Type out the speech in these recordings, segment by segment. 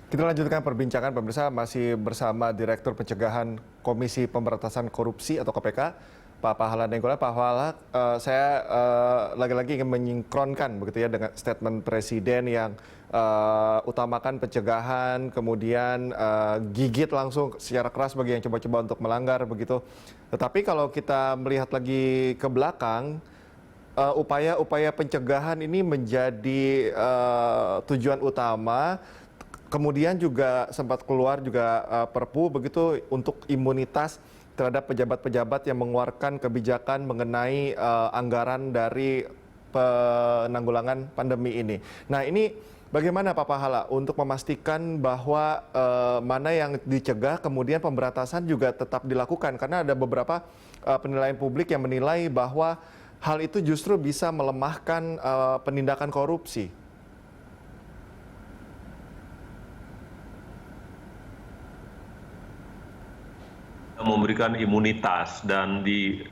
Kita lanjutkan perbincangan pemirsa masih bersama Direktur Pencegahan Komisi Pemberantasan Korupsi atau KPK, Pak Pahala Nainggolan. Pak Pahala, saya lagi-lagi ingin menyingkronkan begitu ya dengan statement Presiden yang utamakan pencegahan, kemudian gigit langsung secara keras bagi yang coba-coba untuk melanggar begitu. Tetapi kalau kita melihat lagi ke belakang, upaya-upaya pencegahan ini menjadi tujuan utama. Kemudian juga sempat keluar juga Perpu begitu untuk imunitas terhadap pejabat-pejabat yang mengeluarkan kebijakan mengenai anggaran dari penanggulangan pandemi ini. Nah, ini bagaimana Pak Pahala untuk memastikan bahwa mana yang dicegah kemudian pemberantasan juga tetap dilakukan, karena ada beberapa penilaian publik yang menilai bahwa hal itu justru bisa melemahkan penindakan korupsi. Memberikan imunitas, dan di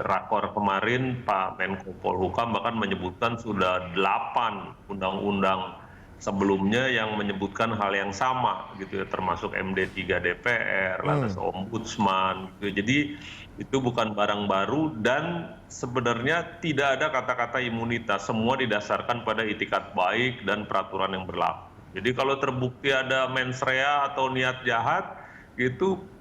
rakor kemarin Pak Menko Polhukam bahkan menyebutkan sudah 8 undang-undang sebelumnya yang menyebutkan hal yang sama gitu ya, termasuk MD3 DPR, lantas Ombudsman gitu. Jadi itu bukan barang baru, dan sebenarnya tidak ada kata-kata imunitas, semua didasarkan pada itikat baik dan peraturan yang berlaku. Jadi kalau terbukti ada mens rea atau niat jahat gitu,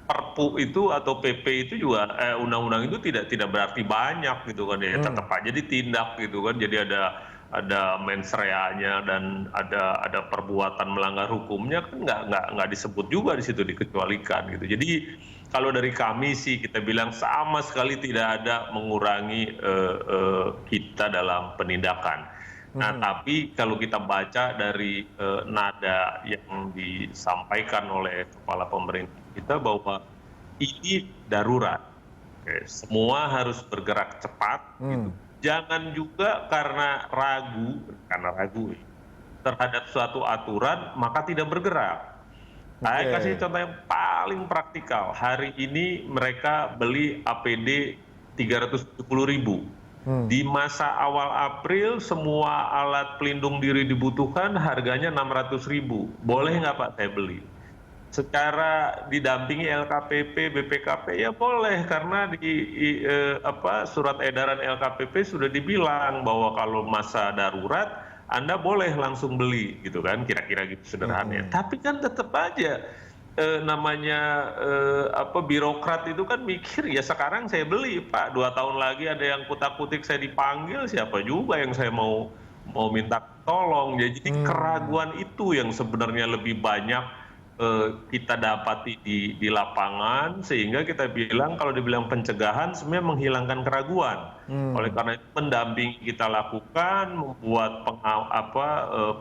Perpu itu atau PP itu juga undang-undang itu tidak berarti banyak gitu kan ya, tetap aja ditindak gitu kan. Jadi ada mens rea-nya dan ada perbuatan melanggar hukumnya kan nggak disebut juga di situ, dikecualikan gitu. Jadi kalau dari kami sih kita bilang sama sekali tidak ada mengurangi kita dalam penindakan. Nah, tapi kalau kita baca dari nada yang disampaikan oleh kepala pemerintah kita bahwa ini darurat, semua harus bergerak cepat, gitu. Jangan juga karena ragu terhadap suatu aturan maka tidak bergerak. Saya kasih contoh yang paling praktikal. Hari ini mereka beli APD 370.000. Di masa awal April semua alat pelindung diri dibutuhkan, harganya 600.000. Boleh nggak Pak saya beli? Secara didampingi LKPP, BPKP ya boleh, karena di surat edaran LKPP sudah dibilang bahwa kalau masa darurat Anda boleh langsung beli gitu kan, kira-kira gitu sederhananya. Tapi kan tetap aja namanya birokrat itu kan mikir ya sekarang saya beli Pak, 2 tahun lagi ada yang kutak-kutik saya dipanggil, siapa juga yang saya mau minta tolong. Jadi keraguan itu yang sebenarnya lebih banyak kita dapati di lapangan, sehingga kita bilang kalau dibilang pencegahan sebenarnya menghilangkan keraguan. Oleh karena itu pendamping kita lakukan, membuat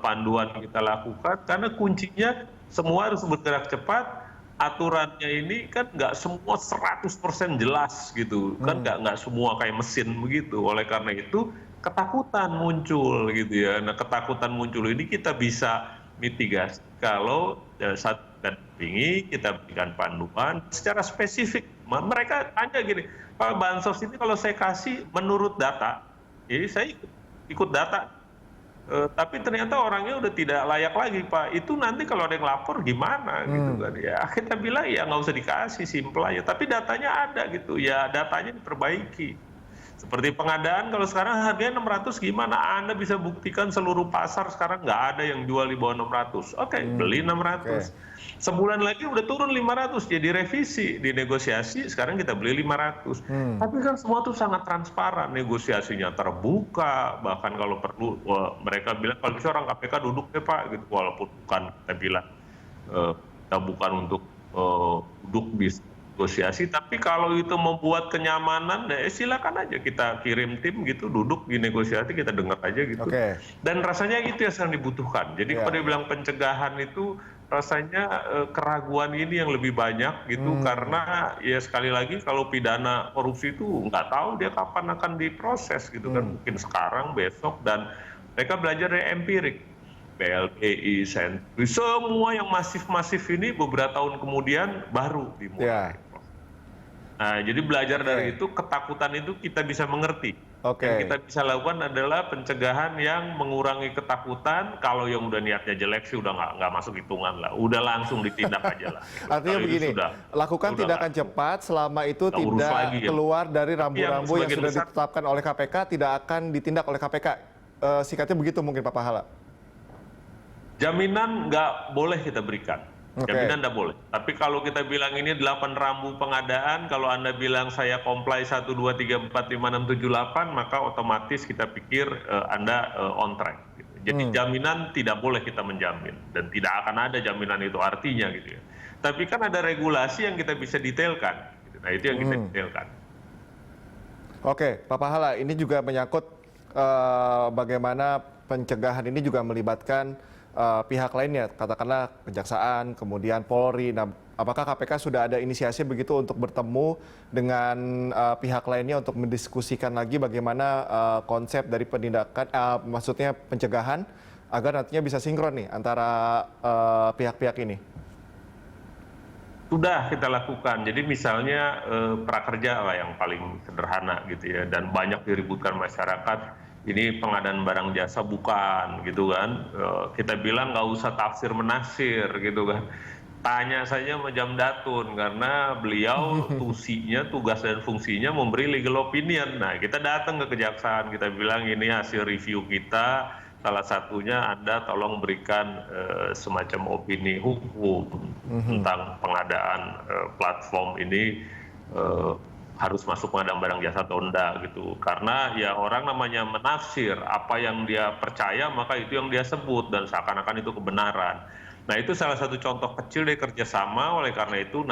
panduan kita lakukan, karena kuncinya semua harus bergerak cepat. Aturannya ini kan nggak semua 100% jelas gitu kan, nggak semua kayak mesin begitu. Oleh karena itu ketakutan muncul gitu ya. Nah, ketakutan muncul ini kita bisa mitigasi kalau satu kita dampingi, kita berikan panduan secara spesifik. Mereka tanya gini, Pak, bansos ini kalau saya kasih menurut data, jadi saya ikut data, tapi ternyata orangnya udah tidak layak lagi Pak. Itu nanti kalau ada yang lapor gimana gitu kan ya. Kita bilang ya nggak usah dikasih, simple aja. Tapi datanya ada gitu ya, datanya diperbaiki. Seperti pengadaan, kalau sekarang harganya 600 gimana? Anda bisa buktikan seluruh pasar sekarang nggak ada yang jual di bawah 600. Oke, beli 600. Sebulan lagi udah turun 500, jadi revisi, dinegosiasi, sekarang kita beli 500. Tapi kan semua tuh sangat transparan, negosiasinya terbuka, bahkan kalau perlu mereka bilang kalau bisa orang KPK duduk deh Pak, gitu. Walaupun bukan kita bilang kita bukan untuk duduk di negosiasi, tapi kalau itu membuat kenyamanan, ya silakan aja kita kirim tim gitu, duduk di negosiasi, kita dengar aja gitu. Dan rasanya itu yang sedang dibutuhkan. Jadi kalau dibilang pencegahan itu rasanya keraguan ini yang lebih banyak gitu, karena ya sekali lagi kalau pidana korupsi itu nggak tahu dia kapan akan diproses gitu kan, mungkin sekarang, besok, dan mereka belajar dari empirik. BLPI, Senturi, semua yang masif-masif ini beberapa tahun kemudian baru dimulai. Nah, jadi belajar dari itu, ketakutan itu kita bisa mengerti. Oke. Yang kita bisa lakukan adalah pencegahan yang mengurangi ketakutan. Kalau yang udah niatnya jelek sih udah nggak masuk hitungan lah. Udah langsung ditindak aja lah. Gitu. Artinya Kalau itu begini, lakukan sudah tindakan nggak cepat selama itu nggak urus tidak lagi, ya. keluar dari Tapi yang rambu-rambu yang sebagian sudah besar ditetapkan oleh KPK, tidak akan ditindak oleh KPK. Singkatnya begitu mungkin Pak Pahala. jaminan nggak boleh kita berikan. Oke. Jaminan nggak boleh. Tapi kalau kita bilang ini 8 rambu pengadaan, kalau Anda bilang saya comply 1, 2, 3, 4, 5, 6, 7, 8, maka otomatis kita pikir Anda on track. Gitu. Jadi jaminan tidak boleh kita menjamin. Dan tidak akan ada jaminan itu artinya gitu ya. Tapi kan ada regulasi yang kita bisa detailkan. Gitu. Nah itu yang kita detailkan. Oke, Pak Pahala, ini juga menyangkut bagaimana pencegahan ini juga melibatkan pihak lainnya, katakanlah Kejaksaan, kemudian Polri. Nah, apakah KPK sudah ada inisiasi begitu untuk bertemu dengan pihak lainnya untuk mendiskusikan lagi bagaimana konsep dari penindakan, maksudnya pencegahan, agar nantinya bisa sinkron nih antara pihak-pihak ini? Sudah kita lakukan. Jadi misalnya prakerja lah yang paling sederhana gitu ya, dan banyak diributkan masyarakat. Ini pengadaan barang jasa bukan gitu kan. Kita bilang nggak usah tafsir menafsir gitu kan. Tanya saja sama Jamdatun karena beliau tugas dan fungsinya memberi legal opinion. Nah kita datang ke kejaksaan, kita bilang ini hasil review kita, salah satunya Anda tolong berikan semacam opini hukum tentang pengadaan platform ini harus masuk pengadaan barang jasa atau enggak gitu. Karena ya orang namanya menafsir, apa yang dia percaya maka itu yang dia sebut dan seakan-akan itu kebenaran. Nah itu salah satu contoh kecil dari kerjasama, oleh karena itu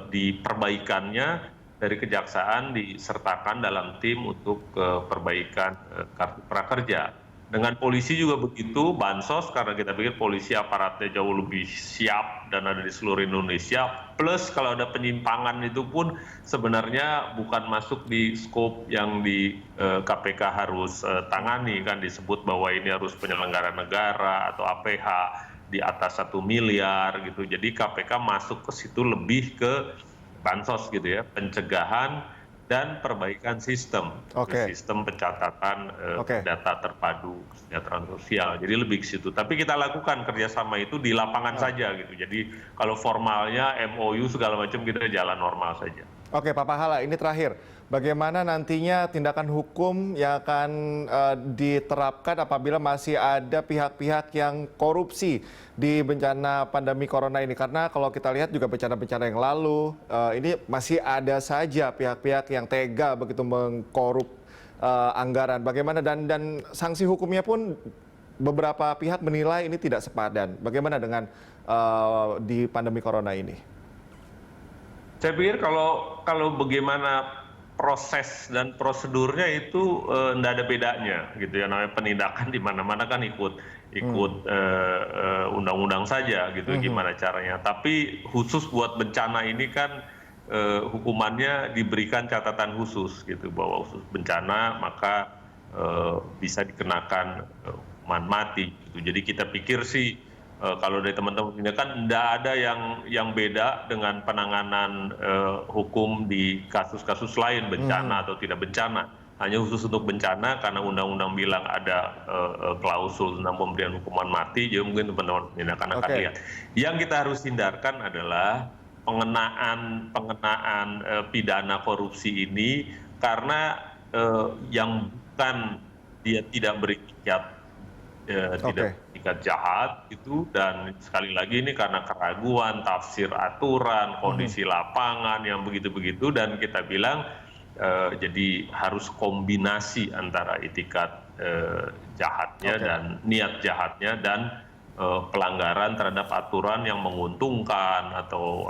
di perbaikannya dari kejaksaan disertakan dalam tim untuk perbaikan kartu prakerja. Dengan polisi juga begitu, bansos, karena kita pikir polisi aparatnya jauh lebih siap dan ada di seluruh Indonesia. Plus kalau ada penyimpangan itu pun sebenarnya bukan masuk di skop yang di KPK harus tangani, kan disebut bahwa ini harus penyelenggara negara atau APH di atas 1 miliar gitu. Jadi KPK masuk ke situ lebih ke bansos gitu ya, pencegahan dan perbaikan sistem, sistem pencatatan data terpadu kesejahteraan sosial. Jadi lebih ke situ. Tapi kita lakukan kerjasama itu di lapangan saja gitu. Jadi kalau formalnya MOU segala macam kita jalan normal saja. Oke, Pak Pahala, ini terakhir. Bagaimana nantinya tindakan hukum yang akan diterapkan apabila masih ada pihak-pihak yang korupsi di bencana pandemi corona ini? Karena kalau kita lihat juga bencana-bencana yang lalu, ini masih ada saja pihak-pihak yang tega begitu mengkorup anggaran. Bagaimana dan sanksi hukumnya pun beberapa pihak menilai ini tidak sepadan. Bagaimana dengan di pandemi corona ini? Saya pikir kalau bagaimana proses dan prosedurnya itu tidak ada bedanya gitu ya, namanya penindakan di mana-mana kan ikut undang-undang saja gitu gimana caranya. Tapi khusus buat bencana ini kan hukumannya diberikan catatan khusus gitu, bahwa khusus bencana maka bisa dikenakan hukuman mati gitu. Jadi kita pikir sih kalau dari teman-teman ini kan tidak ada yang beda dengan penanganan hukum di kasus-kasus lain, bencana atau tidak bencana. Hanya khusus untuk bencana karena undang-undang bilang ada klausul tentang pemberian hukuman mati, jadi mungkin teman-teman ini akan lihat. Yang kita harus hindarkan adalah pengenaan pidana korupsi ini tidak berikat jahat itu, dan sekali lagi ini karena keraguan tafsir aturan, kondisi lapangan yang begitu-begitu, dan kita bilang jadi harus kombinasi antara itikat jahatnya dan niat jahatnya dan pelanggaran terhadap aturan yang menguntungkan atau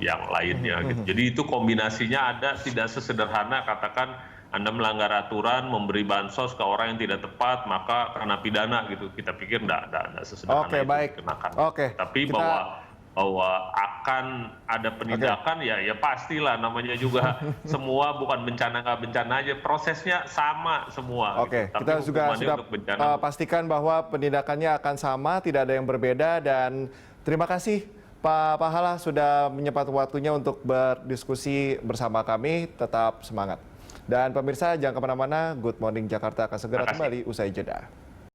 yang lainnya gitu. Jadi itu kombinasinya ada, tidak sesederhana katakan Anda melanggar aturan, memberi bansos ke orang yang tidak tepat, maka kena pidana gitu. Kita pikir enggak sesederhana itu dikenakan. Tapi bahwa akan ada penindakan, ya pastilah, namanya juga semua bukan bencana nggak bencana aja, prosesnya sama semua. Gitu. Tapi kita juga sudah pastikan bahwa penindakannya akan sama, tidak ada yang berbeda, dan terima kasih Pak Pahala sudah menyempatkan waktunya untuk berdiskusi bersama kami. Tetap semangat. Dan pemirsa, jangan kemana-mana, Good Morning Jakarta akan segera Terima kasih. kembali usai jeda.